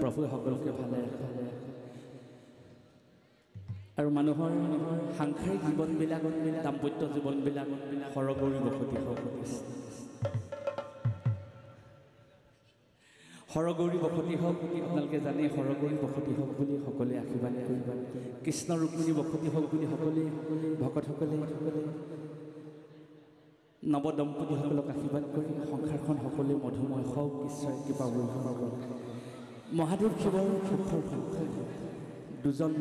প্ৰভুৱে সকলোকে ভালে ৰাখে আৰু মানুহৰ সাংসাৰিক জীৱনবিলাক দাম্পত্য জীৱনবিলাক সৰগৌৰী বসতি হওক সৰগৌৰী বসতি হওক আপোনালোকে জানে সৰগৌৰী বসতি হওক বুলি সকলোৱে আশীৰ্বাদ কৰিব কৃষ্ণ ৰুক্মিণী বসতি হওক বুলি সকলোৱে ভকতসকলে নৱদম্পতিসকলক আশীৰ্বাদ কৰি সংসাৰখন সকলোৱে মধুময় হওক ঈশ্বৰে কৃপা বৰ্ষণ কৰক মহাদেৱ শিৱৰ সুখৰ সংসাৰ দুজন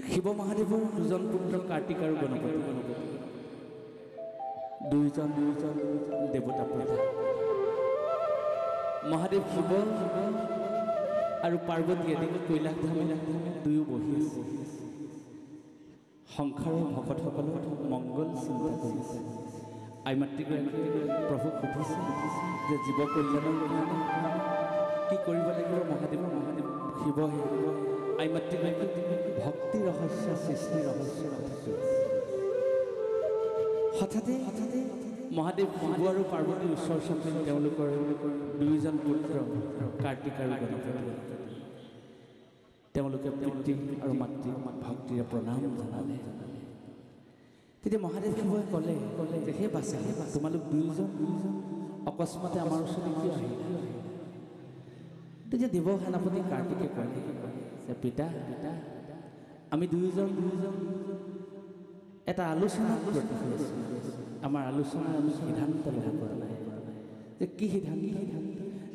শিৱ মহাদেৱৰ দুজন পুত্ৰ কাৰ্তিক আৰু গণপতি দুইজন দেৱতা প্ৰভু মহাদেৱ শিৱ আৰু পাৰ্বতী এদিন কৈলাশ ধামে দুয়ো বহি আছে সংসাৰৰ ভকতসকলৰ মংগল চিন্তা কৰিছে আই মাতৃগৰাকীয়ে প্ৰভুক সুধিছে যে জীৱ কল্যাণৰ কাৰণে কি কৰিব লাগিব মহাদেৱ শিৱহে আই মাতৃগৰাকীক ভক্তি ৰহস্য সৃষ্টি ৰহস্য হঠাতে মহাদেৱ শিৱ আৰু পাৰ্বতীৰ ওচৰ চাপি তেওঁলোকৰ দুয়োজন পুত্ৰ কাৰ্তিক আৰু গণপতি তেওঁলোকে পিতৃ আৰু মাতৃ ভক্তিৰে প্ৰণাম জনালে তেতিয়া মহাদেৱ শিৱই ক'লে যে হে বাছা তোমালোক দুয়োজন অকস্মাতে আমাৰ ওচৰলৈ কিয় আহিল তেতিয়া দেৱ সেনাপতি কাৰ্তিকে ক'লে যে পিতা আমি দুয়োজন এটা আলোচনাত ব্ৰতী হৈছোঁ আমাৰ আলোচনাৰ আমি সিদ্ধান্ত ল'ব পৰা নাই যে কি সিদ্ধান্ত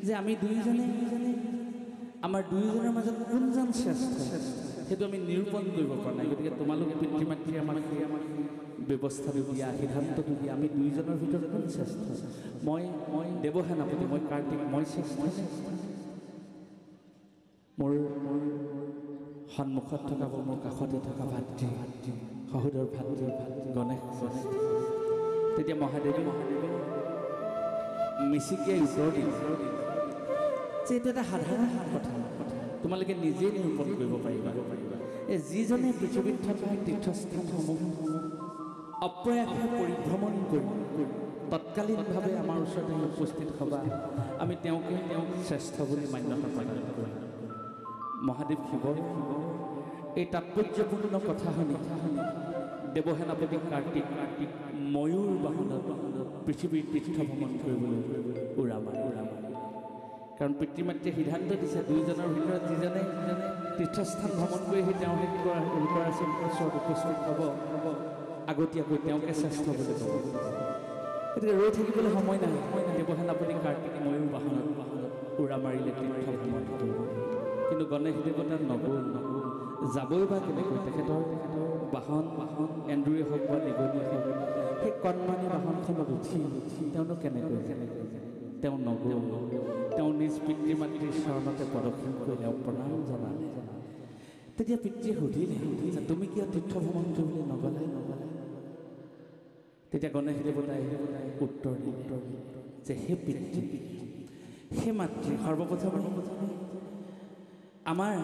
যে আমি দুয়োজনে আমাৰ দুয়োজনৰ মাজত কোনজন শ্ৰেষ্ঠ সেইটো আমি নিৰূপণ কৰিব পৰা নাই গতিকে তোমালোক পিতৃ মাতৃয়ে আমাক ব্যৱস্থাটো দিয়া সিদ্ধান্তটো দিয়া আমি দুয়োজনৰ ভিতৰত কোন শ্ৰেষ্ঠ মই দেৱ সেনাপতি মই কাৰ্তিক মই শ্ৰেষ্ঠ মোৰ সন্মুখত থকা মোৰ কাষতে থকা ভাতৃ সহোদৰ ভাতৃ গণেশ তেতিয়া মহাদেৱে মিচিকিয়াই উত্তৰ দিলে যে এইটো এটা সাধাৰণ কথা তোমালোকে নিজেই নিৰূপণ কৰিব পাৰিবা এই যিজনে পৃথিৱীত থকা তীৰ্থস্থানসমূহ অপ্ৰয়াসে পৰিভ্ৰমণ কৰি তৎকালীনভাৱে আমাৰ ওচৰতে উপস্থিত হ'বা আমি তেওঁক শ্ৰেষ্ঠ বুলি মান্যতা প্ৰদান কৰিম মহাদেৱ শিৱৰ এই তাৎপৰ্যপূৰ্ণ কথা শুনি দেৱসেনাপতি কাৰ্তিক ময়ূৰ বাহনত পৃথিৱীৰ তীৰ্থ ভ্ৰমণ কৰিবলৈ উৰা মাৰে কাৰণ পিতৃ মাতৃয়ে সিদ্ধান্ত দিছে দুয়োজনৰ ভিতৰত যিজনে তীৰ্থস্থান ভ্ৰমণ কৰি আহি তেওঁ ওচৰত উপস্থিত হ'ব আগতীয়াকৈ তেওঁকে শ্ৰেষ্ঠ বুলি ক'ব গতিকে ৰৈ থাকিবলৈ সময় নাই দেৱসেনাপতি কাৰ্তিক ময়ূৰ বাহনত উৰা মাৰিলে তীৰ্থ ভ্ৰমণ কৰিব কিন্তু গণেশ দেৱতা নগ'ল যাবই বা কেনেকৈ তেখেতৰ বাহন এন্দুৰে হওক বা নিগনিয়ে হওক সেই কণমানি বাহনখনত উঠি তেওঁনো কেনেকৈ তেওঁ নগ'ল তেওঁ নিজ পিতৃ মাতৃৰ চৰণতে প্ৰদক্ষিণ কৰিলে প্ৰণাম জনালে তেতিয়া পিতৃয়ে সুধিলে তুমি কিয় তীৰ্থ ভ্ৰমণ কৰিবলৈ নগ'লা তেতিয়া গণেশ দেৱতাই উত্তৰ দিলে যে সেই পিতৃ সেই মাতৃ সৰ্বপ্ৰথমে আমাৰ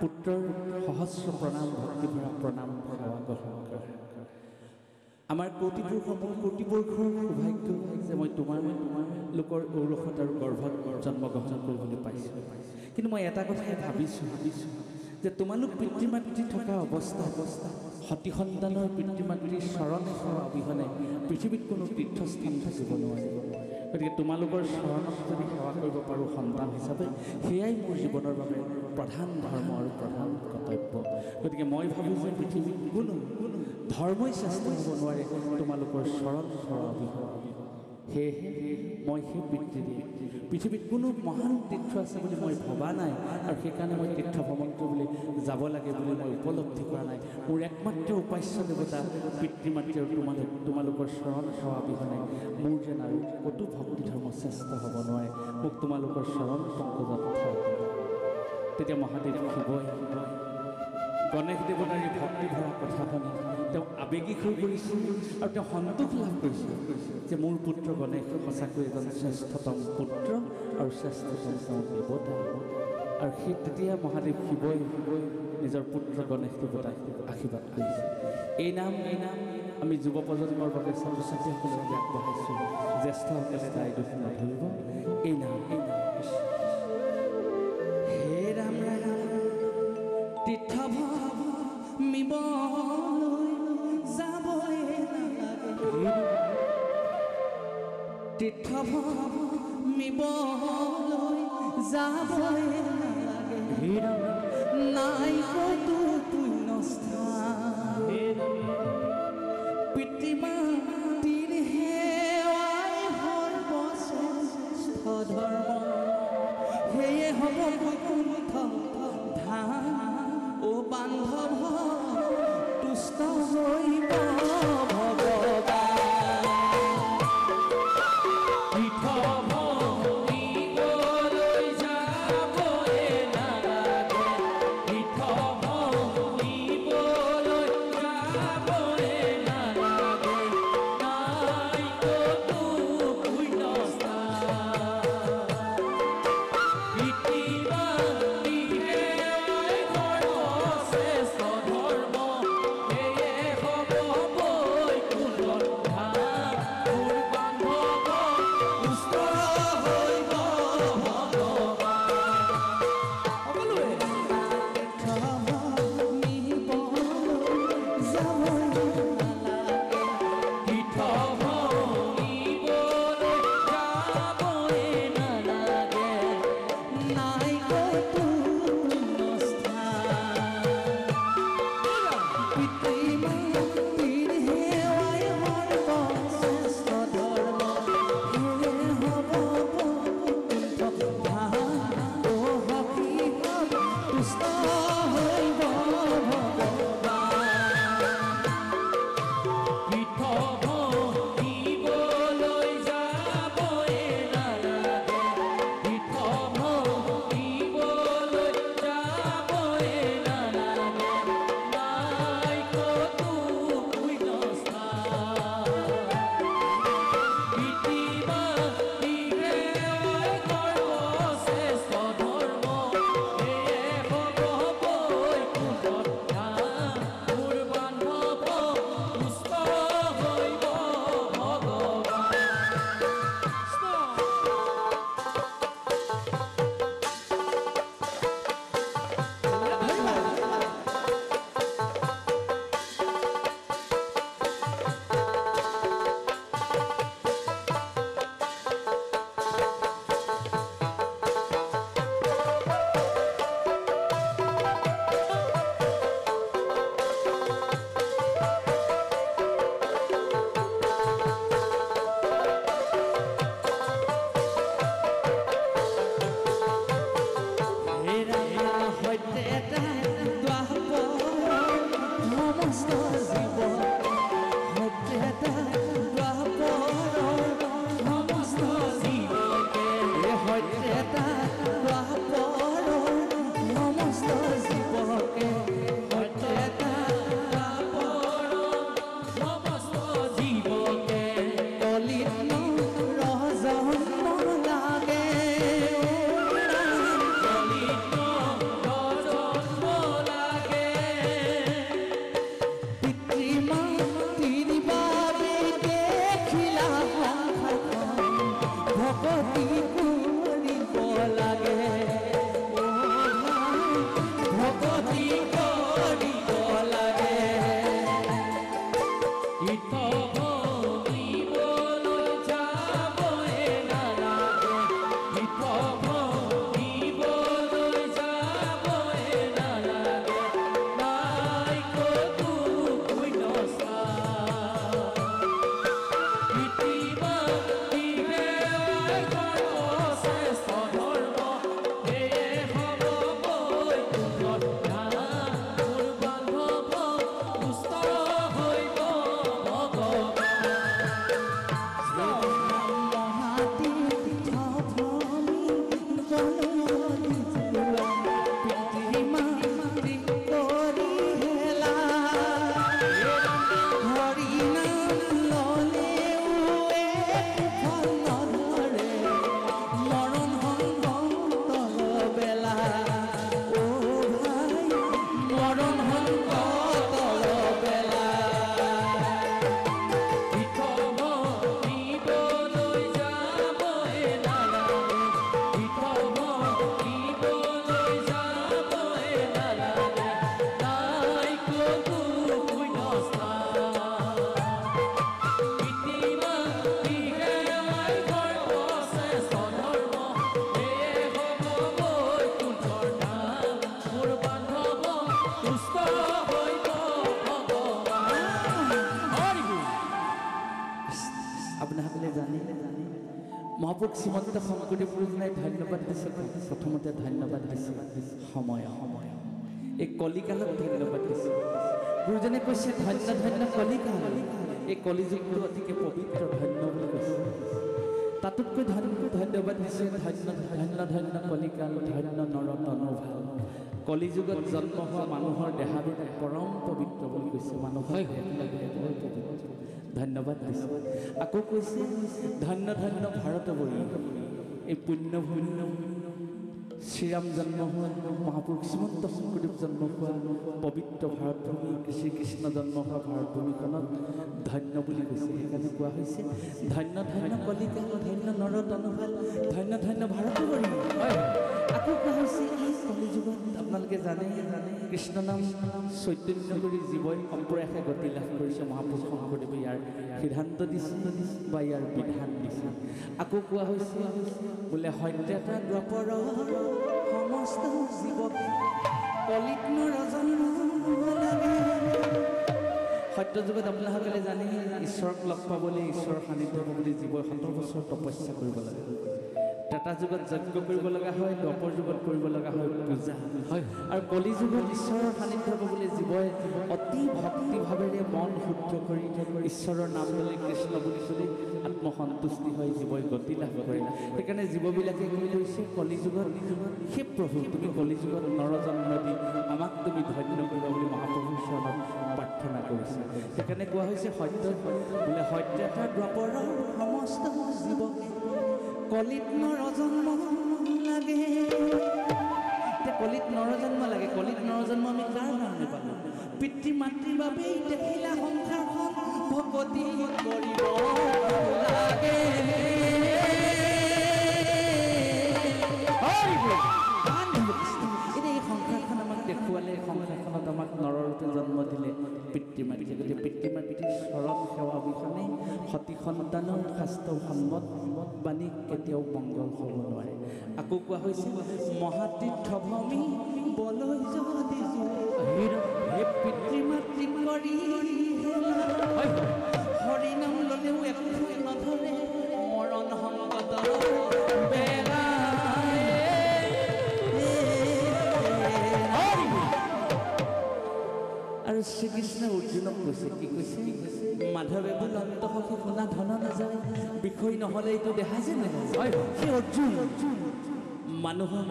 পুত্ৰৰ সহস্ৰ প্ৰণাম ভক্তিভৰা প্ৰণাম সেৱা গ্ৰহণ কৰা আমাৰ কোটিপুৰুষৰ সৌভাগ্য যে মই তোমাৰ লোকৰ ঔৰসত আৰু গৰ্ভত জন্মগ্ৰহণ কৰিবলৈ পাইছোঁ কিন্তু মই এটা কথাই ভাবিছোঁ যে তোমালোক পিতৃ মাতৃ থকা অৱস্থা সতী সন্তানৰ পিতৃ মাতৃৰ চৰণ সেৱা অবিহনে পৃথিৱীত কোনো তীৰ্থস্থান থাকিব নোৱাৰে গতিকে তোমালোকৰ চৰণত যদি সেৱা কৰিব পাৰোঁ সন্তান হিচাপে সেয়াই মোৰ জীৱনৰ বাবে প্ৰধান ধৰ্ম আৰু প্ৰধান কৰ্তব্য গতিকে মই ভাবোঁ যে পৃথিৱীত কোনো ধৰ্মই শ্ৰেষ্ঠ হ'ব নোৱাৰে তোমালোকৰ চৰণ সেৱা অবিহনে সেয়েহে মই সেই পিতৃৰে পৃথিৱীত কোনো মহান তীৰ্থ আছে বুলি মই ভবা নাই আৰু সেইকাৰণে মই তীৰ্থ ভ্ৰমণ কৰিবলৈ যাব লাগে বুলি মই উপলব্ধি কৰা নাই মোৰ একমাত্ৰ উপাস্য দেৱতা পিতৃ মাতৃ আৰু তোমালোকৰ চৰণ সেৱা অবিহনে মোৰ যেন আৰু ক'তো ভক্তি ধৰ্ম শ্ৰেষ্ঠ হ'ব নোৱাৰে মোক তোমালোকৰ চৰণ পংকজত ঠাই তেতিয়া মহাদেৱ শিৱই গণেশ দেৱতাৰ এই ভক্তি ভৰা কথা শুনি তেওঁ আৱেগিক হৈ পৰিছিল আৰু তেওঁ সন্তোষ লাভ কৰিছিল যে মোৰ পুত্ৰ গণেশ সঁচাকৈ এজন শ্ৰেষ্ঠতম পুত্ৰ আৰু শ্ৰেষ্ঠতম দেৱতা আৰু সেই তেতিয়া মহাদেৱ শিৱই নিজৰ পুত্ৰ গণেশ দেৱতাক আশীৰ্বাদ কৰিছিল এই নাম আমি যুৱ প্ৰজন্মৰ বাবে ছাত্ৰ ছাত্ৰীসকলৰ বাবে আগবঢ়াইছোঁ জ্যেষ্ঠসকলে দায় দুখ নধৰিব এই নাম হে ৰাম ৰাম তীৰ্থভূমিলৈ যাবই নালাগে তীৰ্থভূমিলৈ যাবই নালাগে নাই কতো পুণ্যস্থান পিতৃ মাতৃৰ সেৱাই সৰ্বশ্ৰেষ্ঠ ধৰ্ম সেয়ে হ'ব বৈকুণ্ঠ ধাম ও বান্ধৱ তুষ্ট হৈব ভগৱান মহাপুৰুষ শ্ৰীমন্ত শংকৰদেৱ গুৰুজনাই ধন্যবাদ দিছে প্ৰথমতে ধন্যবাদ দিছে সময় এই কলিকালত ধন্যবাদ দিছে গুৰুজনে কৈছে ধন্য ধন্য কলিকাল এই কলিযুগটো অতিকে পবিত্ৰ ধন্য বুলি কৈছে তাতোতকৈ ধন্যবাদ দিছে ধন্য ধন্য ধন্য কলিকাল ধন্য নৰতনু ভাল কলিযুগত জন্ম হোৱা মানুহৰ দেহাবিলাক পৰম পবিত্ৰ বুলি কৈছে মানুহৰ ধন্যবাদ দিছে আকৌ কৈছে ধন্য ধন্য ভাৰতবৰ্ষ এই পুণ্যভূমি শ্ৰীৰাম জন্ম হোৱা মহাপুৰুষ শ্ৰীমন্ত শংকৰদেৱ জন্ম হোৱা পবিত্ৰ ভাৰতভূমি শ্ৰীকৃষ্ণ জন্ম হোৱা ভাৰতভূমিখনত ধন্য বুলি কৈছে সেইকাৰণে কোৱা হৈছে ধন্য ধন্য কলিকাল ধন্য নৰতনু ভাল ধন্য ধন্য ভাৰতবৰ্ষ আকৌ কোৱা হৈছে এই কলিযুগত আপোনালোকে জানে কৃষ্ণ নাম চৈতন্য কৰি জীৱই সম্প্ৰয়াসে গতি লাভ কৰিছে মহাপুৰুষ শংকৰদেৱে ইয়াৰ সিদ্ধান্ত দিছে বা ইয়াৰ বিধান দিছে আকৌ কোৱা হৈছে বোলে সত্যতা দ্বাপৰ সমস্ত জীৱক কলিত নৰজন্ম লাগে সত্য যুগত আপোনালোকে জানে ঈশ্বৰক লগ পাবলৈ ঈশ্বৰৰ সান্নিধ্য পাবলৈ জীৱই 100 বছৰ তপস্যা কৰিব লাগে ত্ৰেতা যুগত যজ্ঞ কৰিব লগা হয় দ্বাপৰ যুগত কৰিব লগা হয় পূজা হয় আৰু কলি যুগত ঈশ্বৰৰ সান্নিধ্য পাবলৈ জীৱই অতি ভক্তিভাৱেৰে মন শুদ্ধ কৰি ঈশ্বৰৰ নাম লৈ কৃষ্ণ বুলি চলি আত্মসন্তুষ্টি হৈ জীৱই গতি লাভ কৰে সেইকাৰণে জীৱবিলাকে কি কৰিছে কলি যুগত সেই প্ৰভু তুমি কলি যুগত নৰজন্ম দি আমাক তুমি ধন্য কৰিবা বুলি মহাপ্ৰভুৰ চৰণত প্ৰাৰ্থনা কৰিছে সেইকাৰণে কোৱা হৈছে সত্য বোলে সত্যতা দ্বাপৰ সমস্ত জীৱক কলিত নৰজন্ম লাগে কলিত নৰজন্ম লাগে কলিত নৰজন্ম আমি কাৰ কাৰণে পালোঁ পিতৃ মাতৃৰ বাবেই দেখিলা সংসাৰখন ভকতি কৰিব লাগে এতিয়া এই সংসাৰখন আমাক দেখুৱালে সংসাৰখনত আমাক নৰৰূপে জন্ম দিলে পিতৃ মাতৃ গতিকে পিতৃ মাতৃৰ চৰণ সেৱা অবিহনে সতি সন্তানৰ শাস্ত্ৰ সন্মত বাণী কেতিয়াও মংগল হ'ব নোৱাৰে আকৌ কোৱা হৈছে মহাতীৰ্থভূমি বলৈ যদি হে পিতৃ মাতৃ কৰি হৰিনাম ল'লেও একো নধৰে মৰণ সংকট আৰু শ্ৰীকৃষ্ণ অৰ্জুনক কৈছে কি কৈছে মাধৱে বোল অন্তসখী শুনা ধন নাযায় বিষয় নহ'লে এইটো দেখা যে নহয় সেই অৰ্জুন মানুহৰ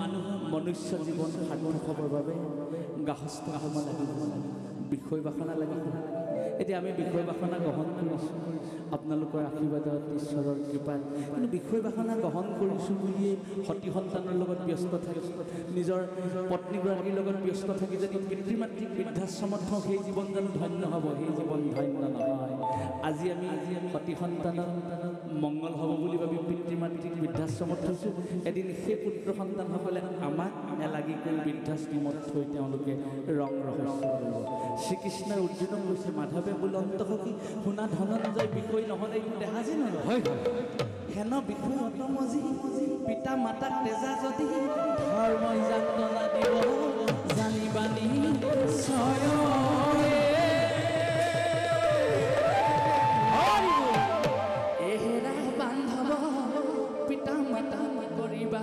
মনুষ্য জীৱন সাৰ্থক হ'বৰ বাবে গাহস্থ হ'ব লাগিব বিষয় বাসনা লাগিব এতিয়া আমি বিষয় বাসনা গ্ৰহণ কৰিছোঁ আপোনালোকৰ আশীৰ্বাদত ঈশ্বৰৰ কৃপাত কিন্তু বিষয় বাসনা গ্ৰহণ কৰিছোঁ বুলিয়ে সতি সন্তানৰ লগত ব্যস্ত থাকি নিজৰ পত্নীগৰাকীৰ লগত ব্যস্ত থাকি যদি পিতৃ মাতৃক বৃদ্ধাশ্ৰমত থওঁ সেই জীৱন জানো ধন্য হ'ব সেই জীৱন ধন্য নহয় আজি আমি সতি সন্তানক মংগল হ'ব বুলি ভাবি পিতৃ মাতৃক বৃদ্ধাশ্ৰমত থৈছোঁ এদিন সেই পুত্ৰ সন্তানসকলে আমাক এলাগি কৰি বৃদ্ধাশ্ৰমত থৈ তেওঁলোকে ৰং ৰহস্য কৰিব শ্ৰীকৃষ্ণই অৰ্জুনক কৈছে মাধৱে বোল অন্তসখী শুনা ধনঞ্জয় বিষয় নহ'লে এইটো দেখা যে নহয় হেন বিষয় অতমজি পিতা মাতাক তেজা যদি ধৰ্মই যাতনা দিব জানিবানি এহেৰা বান্ধৱ পিতা মাতা কৰিবা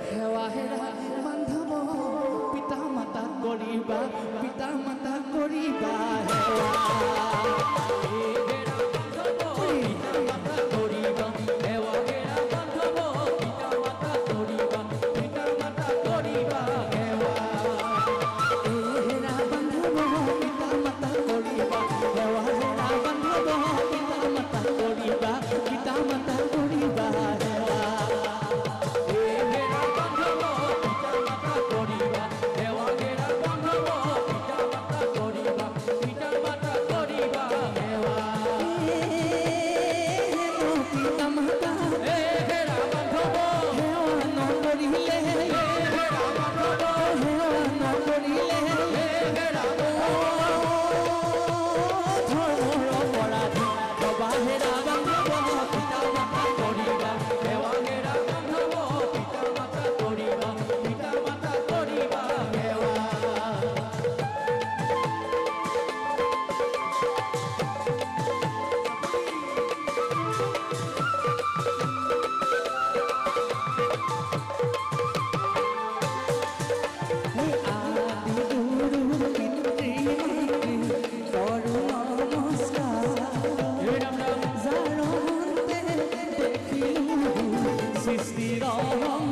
সেৱা হেৰা বান্ধৱ পিতা মাতা কৰিবা পিতা মাতা কৰিবা সৃষ্টিৰ